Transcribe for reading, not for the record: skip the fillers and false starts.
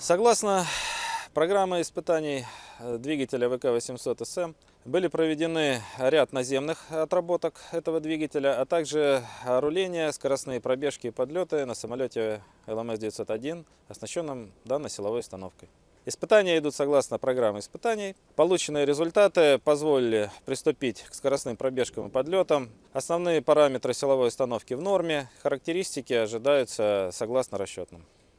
Согласно программе испытаний двигателя ВК-800 СМ были проведены ряд наземных отработок этого двигателя, а также руления, скоростные пробежки и подлеты на самолете ЛМС-901, оснащенном данной силовой установкой. Испытания идут согласно программе испытаний. Полученные результаты позволили приступить к скоростным пробежкам и подлетам. Основные параметры силовой установки в норме, характеристики ожидаются согласно расчетным.